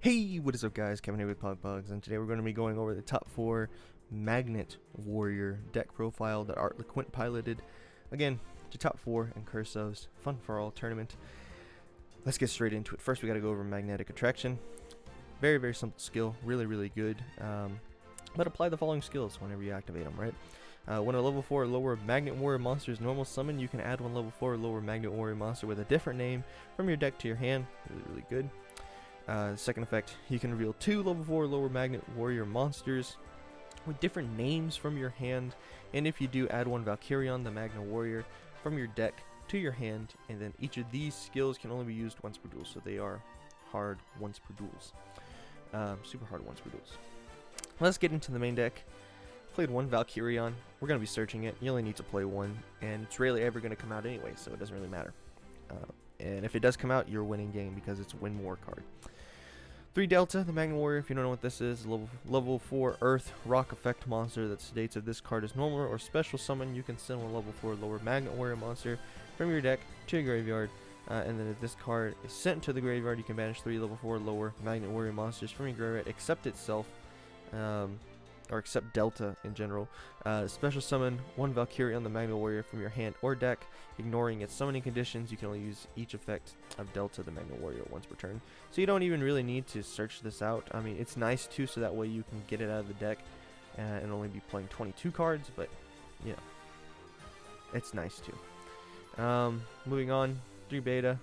Hey, what is up guys, Kevin here with P.O.G, and today we're going to be going over the top 4 Magnet Warrior deck profile that Art LeQuint piloted. Again, the top 4 and Curseof's Fun for All tournament. Let's get straight into it. First we got to go over Magnetic Attraction. Very simple skill, really good. But apply the following skills whenever you activate them, right? When a level 4 or lower Magnet Warrior monster is normal summon, you can add one level 4 or lower Magnet Warrior monster with a different name from your deck to your hand. Really good. Second effect, you can reveal 2 level 4 lower Magnet Warrior monsters with different names from your hand, and if you do, add one Valkyrion, the Magnet Warrior, from your deck to your hand, and then each of these skills can only be used once per duel, so they are hard once per duels. Super hard once per duels. Let's get into the main deck. Played one Valkyrion. We're going to be searching it. You only need to play one, and it's rarely ever going to come out anyway, so it doesn't really matter. And if it does come out, you're winning game because it's a win more card. 3 Delta, the Magnet Warrior, if you don't know what this is, level 4 Earth Rock Effect monster that states if this card is normal or special summon, you can send one level 4 lower Magnet Warrior monster from your deck to your graveyard. And then if this card is sent to the graveyard, you can banish 3 level 4 lower Magnet Warrior monsters from your graveyard, except itself, or except Delta in general. Special summon 1 Valkyrion, the Magnet Warrior, from your hand or deck. Ignoring its summoning conditions, you can only use each effect of Delta, the Magnet Warrior, once per turn. So you don't even really need to search this out. I mean, it's nice too, so that way you can get it out of the deck and only be playing 22 cards, but, you know, it's nice too. Moving on, 3 Beta,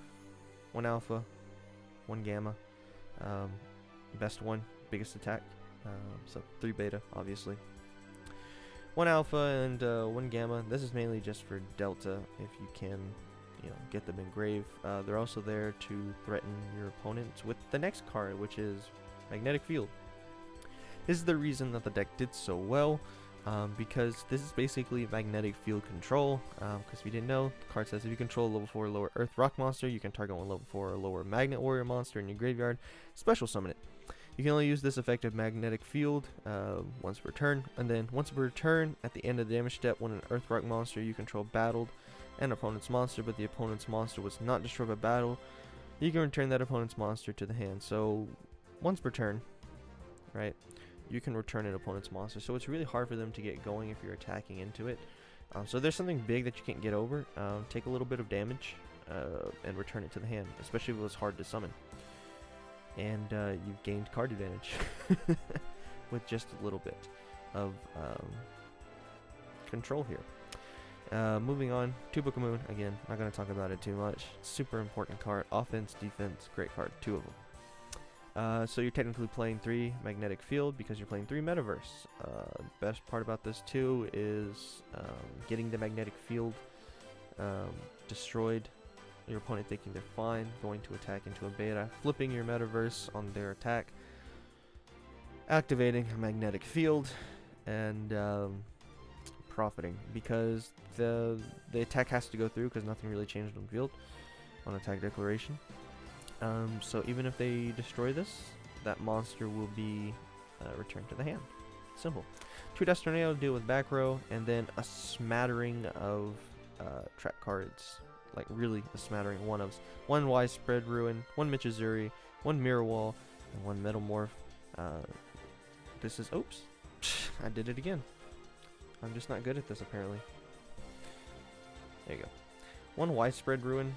1 Alpha, 1 Gamma. Best one, biggest attack. So 3 Beta, obviously. 1 Alpha and 1 Gamma. This is mainly just for Delta, if you can, get them engraved. They're also there to threaten your opponents with the next card, which is Magnetic Field. This is the reason that the deck did so well, because this is basically magnetic field control. Because if you didn't know, the card says if you control a level 4 or lower Earth Rock monster, you can target one level 4 or lower Magnet Warrior monster in your graveyard, special summon it. You can only use this effective magnetic field once per turn, and then once per turn, at the end of the damage step, when an Earth Rock monster you control battled an opponent's monster, but the opponent's monster was not destroyed by battle, you can return that opponent's monster to the hand. So once per turn, right, you can return an opponent's monster. So it's really hard for them to get going if you're attacking into it. So there's something big that you can't get over. Take a little bit of damage and return it to the hand, especially if it was hard to summon. And you've gained card advantage with just a little bit of control here. Moving on, 2 Book of Moon. Again, not going to talk about it too much. Super important card. Offense, defense, great card. 2 of them. So you're technically playing 3 Magnetic Field because you're playing 3 Metaverse. Best part about this too is getting the Magnetic Field destroyed. Your opponent thinking they're fine, going to attack into a beta, flipping your Metaverse on their attack, activating a magnetic field, and profiting, because the attack has to go through because nothing really changed on the field on attack declaration. So even if they destroy this, that monster will be returned to the hand. Simple. 2 Dust Tornado to deal with back row, and then a smattering of trap cards. Like really a smattering. 1 Widespread Ruin, 1 Michizuri, 1 Mirror Wall, and 1 Metamorph. This is, oops, I did it again. I'm just not good at this apparently. There you go. 1 Widespread Ruin,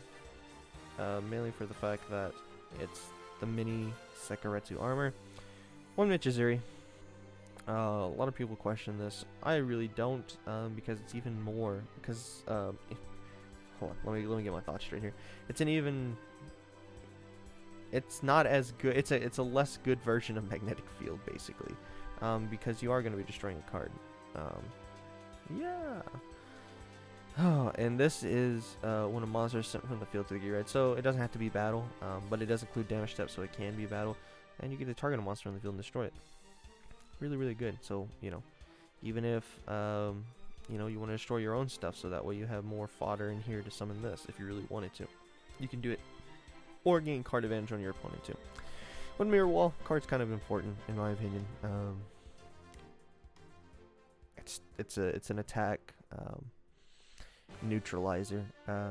mainly for the fact that it's the mini Sekaretsu armor. 1 Michizuri. A lot of people question this. I really don't, because it's even more, because hold on, let me get my thoughts straight here. It's not as good. It's a less good version of Magnetic Field, basically, because you are going to be destroying a card. Yeah. Oh, and this is when a monster is sent from the field to the graveyard. So it doesn't have to be battle, but it does include damage step, so it can be battle, and you get to target a monster on the field and destroy it. Really good. So even if you want to destroy your own stuff, so that way you have more fodder in here to summon this. If you really wanted to, you can do it, or gain card advantage on your opponent too. 1 Mirror Wall card's kind of important in my opinion. It's an attack neutralizer.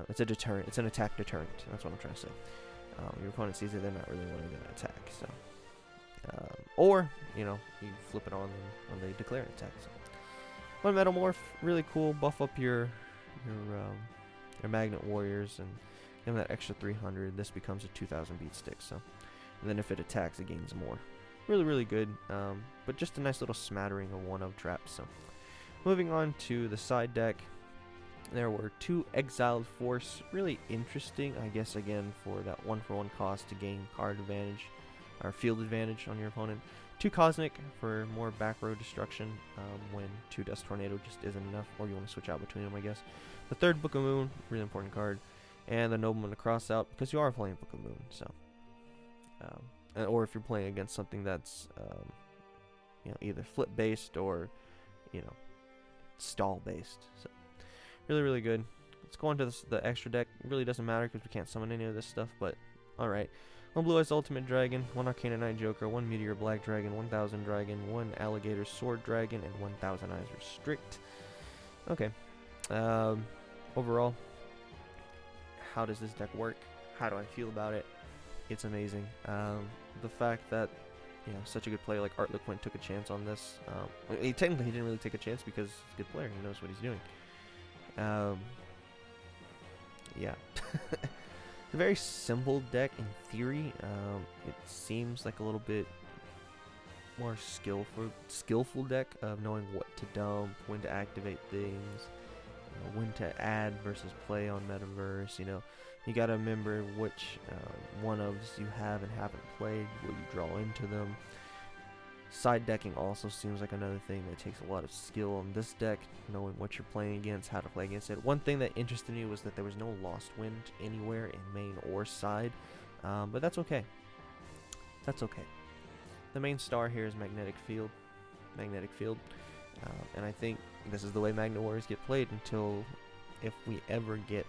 It's a deterrent. It's an attack deterrent. That's what I'm trying to say. Your opponent sees it, they're not really wanting to attack. So or you know, you flip it on them when they declare an attack. So. One Metamorph, really cool. Buff up your Magnet Warriors and give them that extra 300. This becomes a 2,000 beat stick. So, and then if it attacks, it gains more. Really, really good. But just a nice little smattering of one-of traps. So, moving on to the side deck. There were 2 Exiled Force, really interesting, I guess, again, for that 1-for-1 cost to gain card advantage, or field advantage on your opponent. 2 Cosmic for more back row destruction when 2 Dust Tornado just isn't enough, or you want to switch out between them, I guess. The 3rd Book of Moon, really important card, and the Nobleman to cross out, because you are playing Book of Moon, so. Or if you're playing against something that's, you know, either flip-based or, you know, stall-based, so. Really, really good. Let's go on to the extra deck. It really doesn't matter because we can't summon any of this stuff, but alright. 1 Blue Eyes Ultimate Dragon, 1 Arcana Knight Joker, 1 Meteor Black Dragon, 1,000 Dragon, 1 Alligator Sword Dragon, and 1,000 Eyes Restrict. Okay. Overall, how does this deck work? How do I feel about it? It's amazing. The fact that, you know, such a good player like Art LeQuint took a chance on this. Technically, he didn't really take a chance because he's a good player. He knows what he's doing. Yeah. It's a very simple deck in theory. It seems like a little bit more skillful deck of knowing what to dump, when to activate things, you know, when to add versus play on Metaverse. You know, you gotta remember which one-ofs you have and haven't played, what you draw into them. Side decking also seems like another thing that takes a lot of skill on this deck, knowing what you're playing against, how to play against it. One thing that interested me was that there was no Lost Wind anywhere in main or side, but that's okay. That's okay. The main star here is Magnetic Field. And I think this is the way Magnet Warriors get played until if we ever get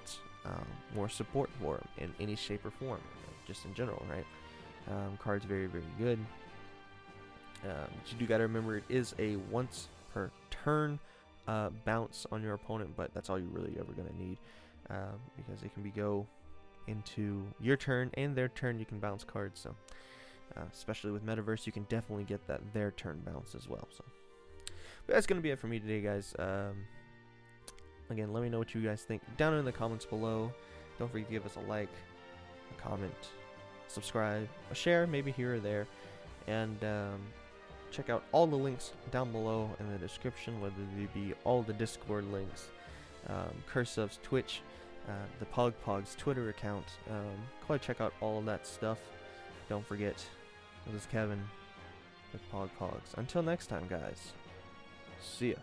more support for them in any shape or form, just in general, right? Card's very, very good. But you do got to remember it is a once per turn bounce on your opponent, but that's all you're really ever going to need because it can go into your turn and their turn. You can bounce cards, so especially with Metaverse, you can definitely get that their turn bounce as well. So, but that's going to be it for me today, guys. Again, let me know what you guys think down in the comments below. Don't forget to give us a like, a comment, subscribe, a share, maybe here or there, and check out all the links down below in the description, whether they be all the Discord links, Curseof's Twitch, the P.O.G's Twitter account. Go check out all of that stuff. Don't forget, this is Kevin with P.O.G. Until next time, guys. See ya.